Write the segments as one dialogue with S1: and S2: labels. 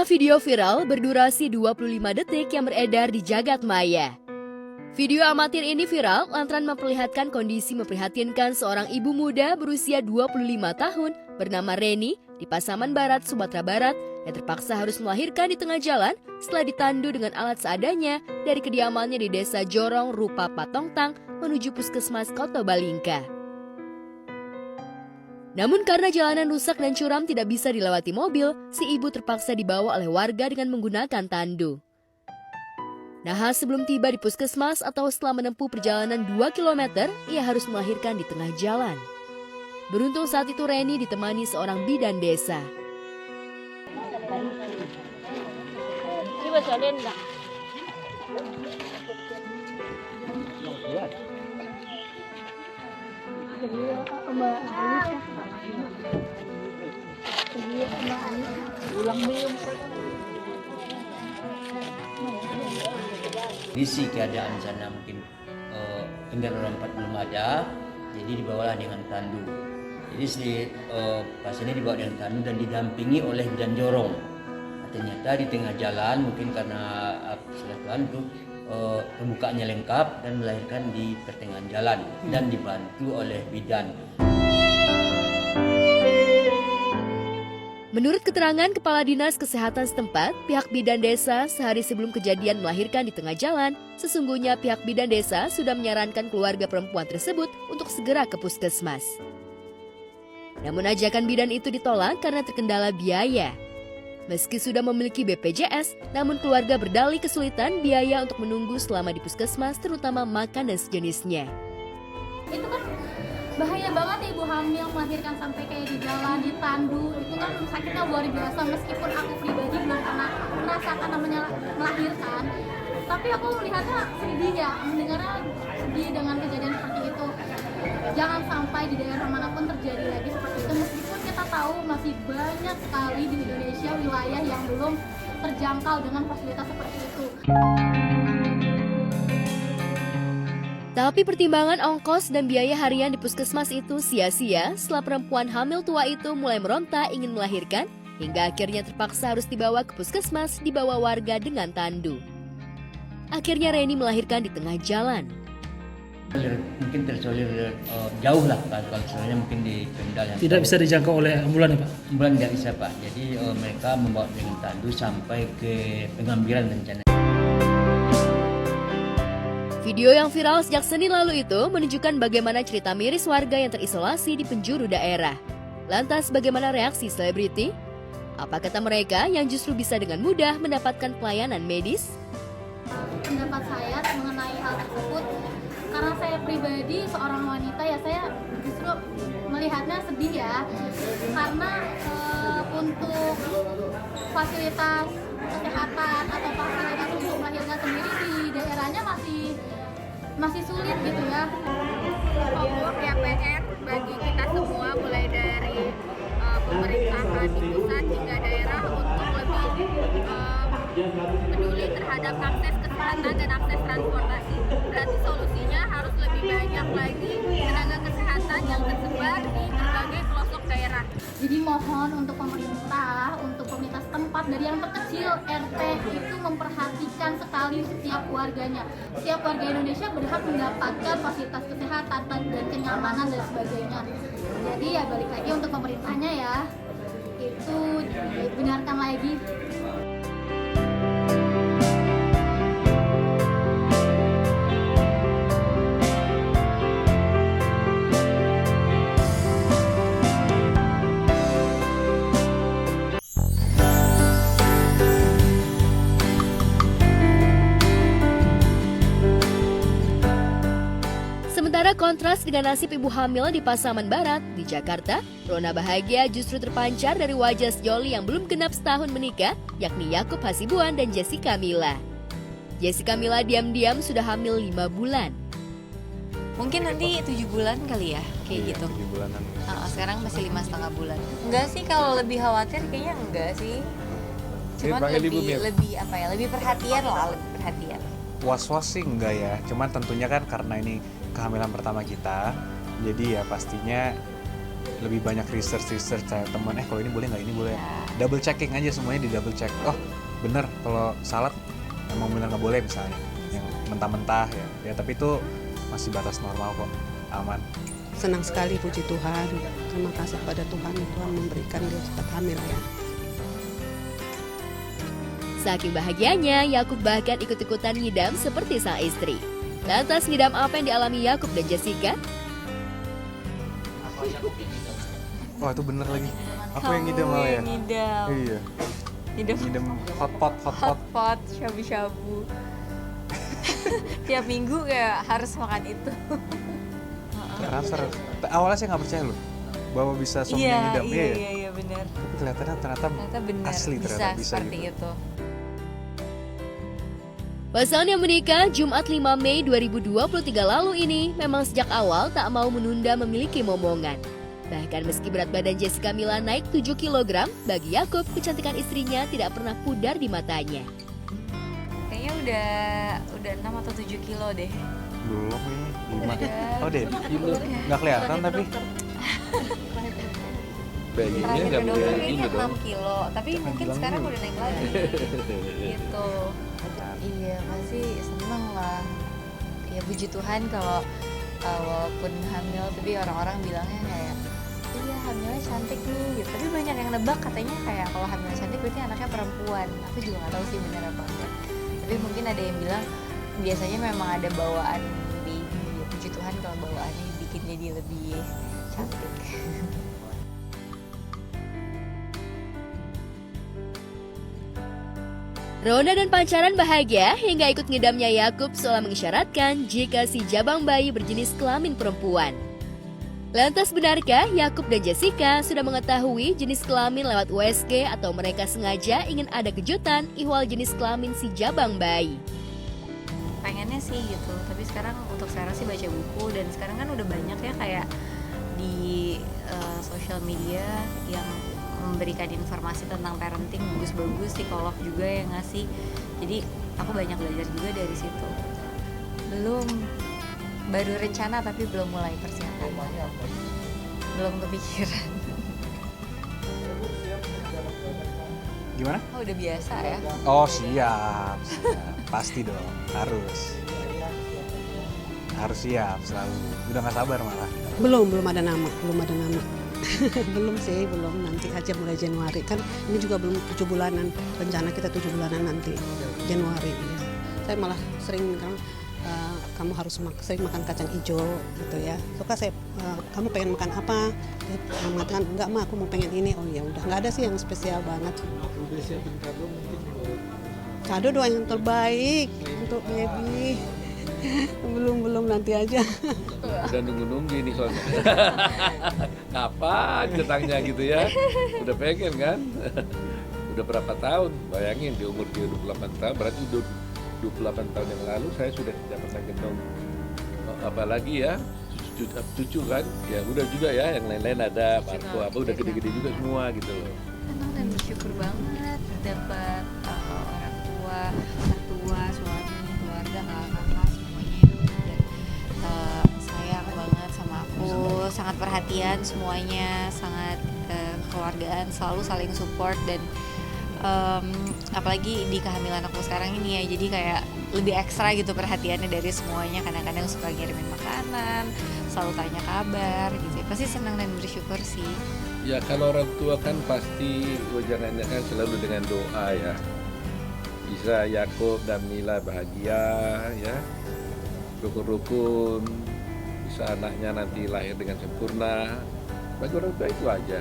S1: Inilah video viral berdurasi 25 detik yang beredar di jagat maya. Video amatir ini viral lantaran memperlihatkan kondisi memprihatinkan seorang ibu muda berusia 25 tahun bernama Reni di Pasaman Barat, Sumatera Barat yang terpaksa harus melahirkan di tengah jalan setelah ditandu dengan alat seadanya dari kediamannya di Desa Jorong, Rupa Patongtang menuju Puskesmas Kota Balingka. Namun karena jalanan rusak dan curam tidak bisa dilewati mobil, si ibu terpaksa dibawa oleh warga dengan menggunakan tandu. Nah, sebelum tiba di puskesmas atau setelah menempuh perjalanan 2 km, ia harus melahirkan di tengah jalan. Beruntung saat itu Reni ditemani seorang bidan desa.
S2: Kondisi keadaan sana mungkin kendaraan orang empat belum ada, jadi dibawalah dengan tandu. Jadi pasiennya dibawa dengan tandu dan didampingi oleh bidan jorong. Nah, ternyata di tengah jalan mungkin karena kesalahan itu pembukaannya lengkap dan melahirkan di pertengahan jalan dan dibantu oleh bidan.
S1: Menurut keterangan Kepala Dinas Kesehatan setempat, pihak bidan desa sehari sebelum kejadian melahirkan di tengah jalan, sesungguhnya pihak bidan desa sudah menyarankan keluarga perempuan tersebut untuk segera ke puskesmas. Namun ajakan bidan itu ditolak karena terkendala biaya. Meski sudah memiliki BPJS, namun keluarga berdalih kesulitan biaya untuk menunggu selama di puskesmas, terutama makan dan sejenisnya.
S3: Itu kan bahaya banget ya ibu hamil melahirkan sampai kayak di jalan, ditandu, itu kan sakitnya luar biasa. Meskipun aku pribadi belum pernah merasakan namanya melahirkan, tapi aku melihatnya sedih ya, mendengarnya sedih dengan kejadian seperti itu. Jangan sampai di daerah manapun terjadi lagi seperti itu, meskipun kita tahu masih banyak sekali di Indonesia wilayah yang belum terjangkau dengan fasilitas seperti itu.
S1: Tapi pertimbangan ongkos dan biaya harian di puskesmas itu sia-sia setelah perempuan hamil tua itu mulai meronta ingin melahirkan, hingga akhirnya terpaksa harus dibawa ke puskesmas dibawa warga dengan tandu. Akhirnya Reni melahirkan di tengah jalan.
S2: Mungkin tersolir jauh lah, kalau soalnya mungkin di Kendal.
S4: Tidak bisa dijangkau oleh ambulan ya Pak?
S2: Ambulan nggak bisa Pak, jadi mereka membawa dengan tandu sampai ke pengambilan rencana.
S1: Video yang viral sejak Senin lalu itu menunjukkan bagaimana cerita miris warga yang terisolasi di penjuru daerah. Lantas bagaimana reaksi selebriti? Apa kata mereka yang justru bisa dengan mudah mendapatkan pelayanan medis?
S3: Pendapat saya mengenai hal tersebut, karena saya pribadi seorang wanita ya, saya justru melihatnya sedih ya, karena untuk fasilitas kesehatan atau fasilitas untuk melahirkan sendiri di daerahnya masih sulit gitu ya.
S5: Pokok ya PR bagi kita semua, mulai dari pemerintahan di pusat hingga daerah, untuk lebih peduli terhadap akses kesehatan dan akses transportasi. Berarti solusinya harus lebih banyak lagi tenaga kesehatan yang tersebar di berbagai pelosok daerah.
S3: Jadi mohon untuk pemerintah setempat dari yang terkecil RT itu memperhatikan sekali setiap warganya. Setiap warga Indonesia berhak mendapatkan fasilitas kesehatan dan kenyamanan dan sebagainya. Jadi ya balik lagi untuk pemerintahnya ya, itu dibenarkan lagi.
S1: Sementara kontras dengan nasib ibu hamil di Pasaman Barat, di Jakarta, rona bahagia justru terpancar dari wajah sejoli yang belum genap setahun menikah, yakni Yakub Hasibuan dan Jessica Mila. Jessica Mila diam-diam sudah hamil 5 bulan.
S6: Mungkin nanti 7 bulan kali ya, kayak gitu.
S7: 7 bulanan.
S6: Sekarang masih 5,5 bulan. Enggak sih, kalau lebih khawatir kayaknya enggak sih. Cuman lebih perhatian lah, lebih perhatian.
S7: Was-was sih enggak ya, cuman tentunya kan karena ini kehamilan pertama kita, jadi ya pastinya lebih banyak research saya teman, kalau ini boleh nggak, ini boleh. Double checking aja, semuanya di double check. Oh bener, kalau salad emang bener nggak boleh misalnya, yang mentah-mentah ya tapi itu masih batas normal kok, aman.
S8: Senang sekali, puji Tuhan. Terima kasih kepada Tuhan memberikan dia cepat hamil ya.
S1: Saking bahagianya, Yakub bahkan ikut-ikutan ngidam seperti sang istri. Lantas ngidam apa yang dialami Yakub dan Jessica?
S7: Wah itu bener lagi, aku yang ngidam malah ya.
S6: Ngidam.
S7: Iya, ngidam hotpot.
S6: Hotpot, shabu-shabu. Tiap minggu kayak harus makan itu.
S7: Transfer. Awalnya saya nggak percaya loh bahwa bisa suami ngidam.
S6: Iya benar.
S7: Tapi kelihatannya ternyata
S6: Benar.
S7: asli,
S6: bisa
S7: ternyata bisa
S6: seperti
S7: gitu.
S6: itu.
S1: Pasangan yang menikah Jumat 5 Mei 2023 lalu ini memang sejak awal tak mau menunda memiliki momongan. Bahkan meski berat badan Jessica Mila naik 7 kg, bagi Yakub kecantikan istrinya tidak pernah pudar di matanya.
S6: Kayaknya udah 6 atau 7 kilo deh.
S7: Belum ini, 5. Oh deh,
S9: kilo.
S7: nggak kelihatan tapi.
S9: Bayinya
S6: Terakhir
S9: nggak
S6: ke dokter
S9: boleh
S6: kayaknya
S9: ini dong.
S6: 6 kilo, tapi mungkin
S7: bilang
S6: sekarang
S7: dulu.
S6: udah naik lagi. Gitu. Iya, pasti seneng lah. Ya puji Tuhan kalau walaupun hamil, tapi orang-orang bilangnya kayak iya hamilnya cantik nih gitu. Tapi banyak yang nebak katanya kayak kalau hamilnya cantik berarti anaknya perempuan. Aku juga nggak tahu sih benar apa enggak. Tapi mungkin ada yang bilang biasanya memang ada bawaan baby. Ya, puji Tuhan kalau bawaannya bikin jadi lebih cantik.
S1: Rona dan pancaran bahagia hingga ikut ngidamnya Yakub seolah mengisyaratkan jika si jabang bayi berjenis kelamin perempuan. Lantas benarkah Yakub dan Jessica sudah mengetahui jenis kelamin lewat USG atau mereka sengaja ingin ada kejutan ihwal jenis kelamin si jabang bayi?
S6: Pengennya sih gitu, tapi sekarang untuk sekarang sih baca buku, dan sekarang kan udah banyak ya kayak di sosial media yang memberikan informasi tentang parenting bagus-bagus, psikolog juga yang ngasih, jadi aku banyak belajar juga dari situ. Baru rencana tapi belum mulai persiapan, belum kepikiran.
S7: Gimana?
S6: Oh udah biasa ya.
S7: Oh siap. Pasti dong, harus siap selalu. Udah nggak sabar malah.
S8: Belum ada nama. belum, nanti aja mulai Januari. Kan ini juga belum 7 bulanan, rencana kita 7 bulanan nanti Januari ya. Saya malah sering bilang kamu harus sering makan kacang hijau gitu ya. Suka saya kamu pengen makan apa? Dia mengatakan enggak mah, aku mau pengen ini. Oh ya udah, nggak ada sih yang spesial banget.
S9: Udah siapin kado mungkin.
S8: Kado doa yang terbaik untuk baby. belum nanti aja.
S9: Udah nunggu-nunggu ini soalnya. Kapan datangnya gitu ya? Udah pengen kan? Udah berapa tahun? Bayangin di umur dia 28 tahun, berarti 28 tahun yang lalu saya sudah tidak pernah gendong. Apalagi ya cucu kan? Ya udah juga ya, yang lain-lain ada, Marco apa udah gede-gede juga semua gitu loh.
S6: Senang dan bersyukur banget dapat orang tua, mertua, suami, keluarga, kakak semuanya dan sayang banget sama aku, sangat perhatian semuanya, sangat kekeluargaan, selalu saling support, dan apalagi di kehamilan aku sekarang ini ya, jadi kayak lebih ekstra gitu perhatiannya dari semuanya. Kadang-kadang suka ngirimin makanan, selalu tanya kabar gitu, pasti senang dan bersyukur sih.
S9: Ya kalau orang tua kan pasti wajangannya kan selalu dengan doa ya. Bisa Yakub dan Mila bahagia ya, rukun-rukun, bisa anaknya nanti lahir dengan sempurna. Bagi orang tua itu aja.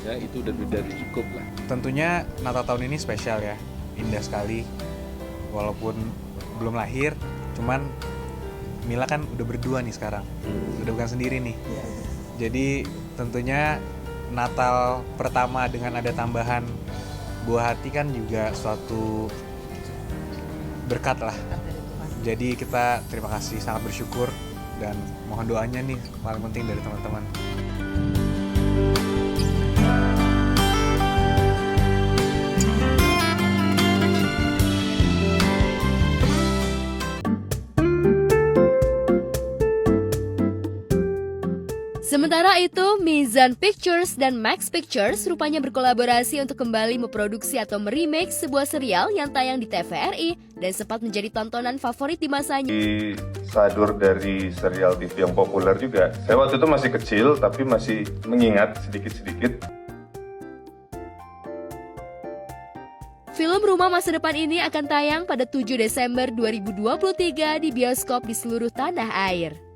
S9: Ya itu udah dari cukup lah.
S7: Tentunya Natal tahun ini spesial ya, indah sekali. Walaupun belum lahir, cuman Mila kan udah berdua nih sekarang, udah bukan sendiri nih. Jadi tentunya Natal pertama dengan ada tambahan buah hati kan juga suatu berkat lah. Jadi kita terima kasih, sangat bersyukur, dan mohon doanya nih paling penting dari teman-teman.
S1: Sementara itu, Mizan Pictures dan Max Pictures rupanya berkolaborasi untuk kembali memproduksi atau meremake sebuah serial yang tayang di TVRI dan sempat menjadi tontonan favorit di masanya.
S10: Sadur dari serial TV yang populer juga. Saya waktu itu masih kecil, tapi masih mengingat sedikit-sedikit.
S1: Film Rumah Masa Depan ini akan tayang pada 7 Desember 2023 di bioskop di seluruh tanah air.